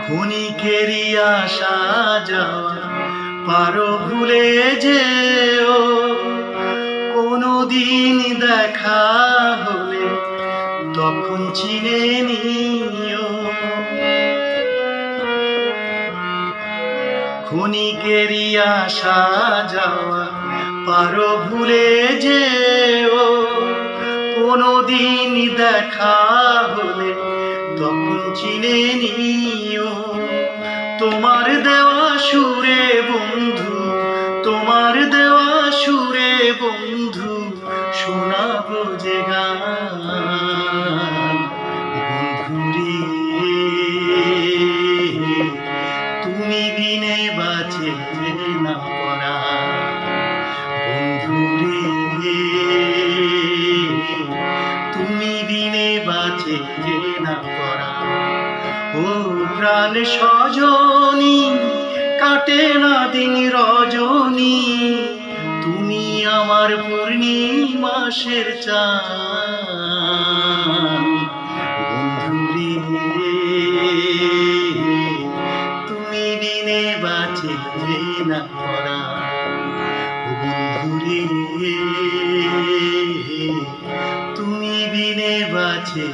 ক্ষণিকেরই আসা যাওয়া পারো ভুলে যেও, কোনদিন দেখা হলে তখন চিনে নিও। ক্ষণিকেরই আসা যাওয়া পারো ভুলে যেও, কোনদিন দেখা হলে তখন চিনে নিও। তোমার দেওয়া সুরে বন্ধু, তোমার দেওয়া সুরে বন্ধু শোনাবো যে গান। বন্ধুরে তুমি বিনে বাঁচে না পরাণ। বন্ধুরে তুমি বিনে বাঁচে না পরাণ। ও প্রাণ সজনী কাটে না দিন রজনী, তুমি আমার পূর্ণিমাসের চাঁদ। বন্ধুরে তুমি বিনে বাঁচে না পরাণ। বন্ধুরে তুমি বিনে বাঁচে